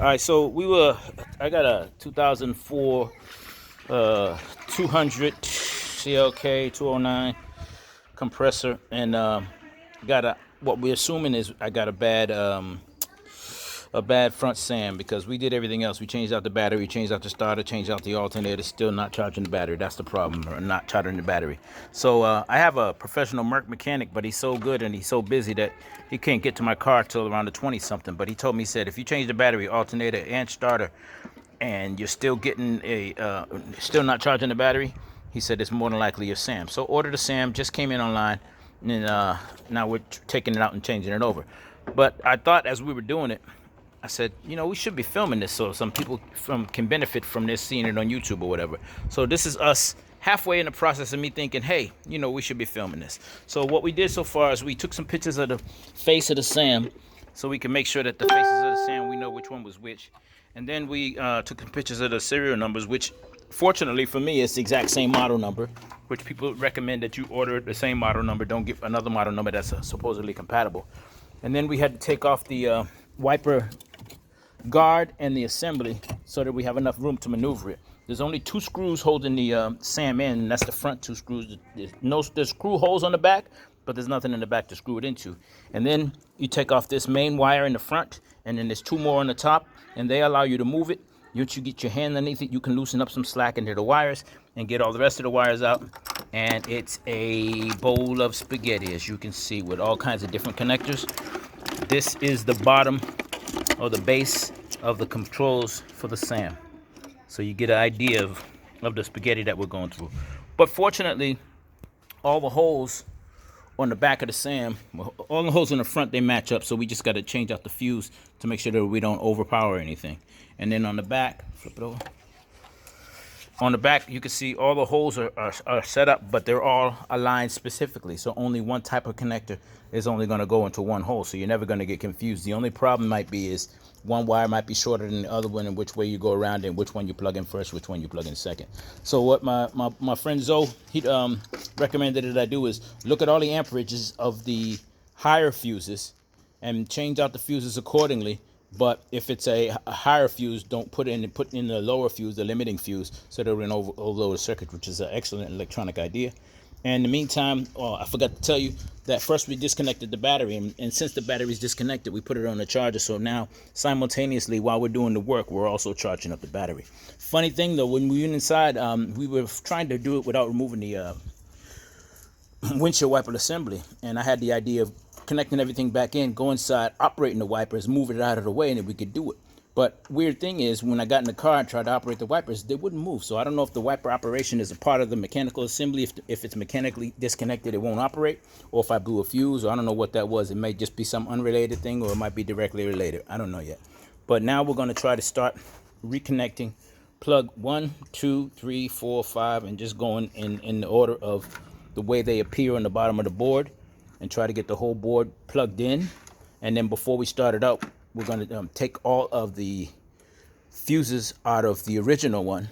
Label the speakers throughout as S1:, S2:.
S1: All right, so I got a 2004 200 CLK 209 compressor, and what we're assuming is I got a bad front SAM, because we did everything else. We changed out the battery, changed out the starter, changed out the alternator, still not charging the battery. That's the problem, or not charging the battery. So I have a professional mechanic, but he's so good and he's so busy that he can't get to my car till around the 20 something. But he told me, he said, if you change the battery, alternator, and starter, and you're still getting still not charging the battery, he said it's more than likely your SAM. So order the SAM, just came in online, and now we're taking it out and changing it over. But I thought as we were doing it, I said, we should be filming this so some people can benefit from this, seeing it on YouTube or whatever. So this is us halfway in the process of me thinking, hey, we should be filming this. So what we did so far is we took some pictures of the face of the SAM, so we can make sure that the faces of the SAM, we know which one was which. And then we took some pictures of the serial numbers, which fortunately for me is the exact same model number, which people recommend that you order the same model number, don't get another model number that's supposedly compatible. And then we had to take off the wiper guard and the assembly so that we have enough room to maneuver it. There's only two screws holding the SAM in, and that's the front two screws. There's screw holes on the back, but there's nothing in the back to screw it into. And then you take off this main wire in the front, and then there's two more on the top, and they allow you to move it. Once you get your hand underneath it, you can loosen up some slack into the wires and get all the rest of the wires out. And it's a bowl of spaghetti, as you can see, with all kinds of different connectors. This is the bottom or the base of the controls for the SAM. So you get an idea of the spaghetti that we're going through. But fortunately, all the holes on the back of the SAM, all the holes in the front, they match up. So we just got to change out the fuse to make sure that we don't overpower anything. And then on the back, flip it over. On the back, you can see all the holes are set up, but they're all aligned specifically. So only one type of connector is only going to go into one hole. So you're never going to get confused. The only problem might be is one wire might be shorter than the other one, and which way you go around and which one you plug in first, which one you plug in second. So what my friend Zoe, he recommended that I do is look at all the amperages of the higher fuses and change out the fuses accordingly. But if it's a higher fuse, don't put in the lower fuse, the limiting fuse, so that it will overload the circuit, which is an excellent electronic idea. And in the meantime, I forgot to tell you that first we disconnected the battery, and since the battery is disconnected, we put it on the charger. So now, simultaneously, while we're doing the work, we're also charging up the battery. Funny thing though, when we went inside, we were trying to do it without removing the windshield wiper assembly, and I had the idea of connecting everything back in, go inside, operating the wipers, move it out of the way, and then we could do it. But weird thing is, when I got in the car and tried to operate the wipers, they wouldn't move. So I don't know if the wiper operation is a part of the mechanical assembly. If it's mechanically disconnected, it won't operate. Or if I blew a fuse, or I don't know what that was. It may just be some unrelated thing, or it might be directly related. I don't know yet. But now we're going to try to start reconnecting. Plug 1, 2, 3, 4, 5, and just going in the order of the way they appear on the bottom of the board, and try to get the whole board plugged in. And then before we start it up, we're going to take all of the fuses out of the original one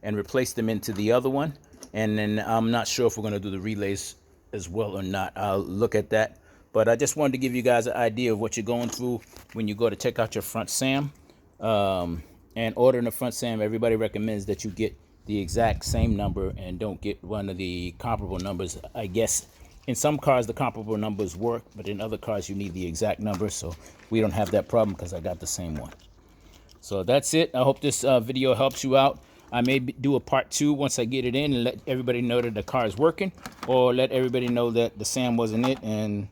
S1: and replace them into the other one. And then I'm not sure if we're going to do the relays as well or not. I'll look at that. But I just wanted to give you guys an idea of what you're going through when you go to check out your front SAM. And ordering the front SAM, everybody recommends that you get the exact same number and don't get one of the comparable numbers. I guess in some cars the comparable numbers work, but in other cars you need the exact number. So we don't have that problem because I got the same one. So that's it. I hope this video helps you out. I may do a part 2 once I get it in and let everybody know that the car is working, or let everybody know that the SAM wasn't it, and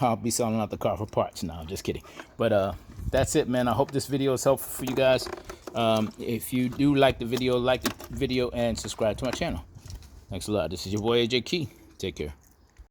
S1: I'll be selling out the car for parts. No, I'm just kidding. But that's it, man. I hope this video is helpful for you guys. If you do like the video and subscribe to my channel. Thanks a lot. This is your boy AJ Key. Take care.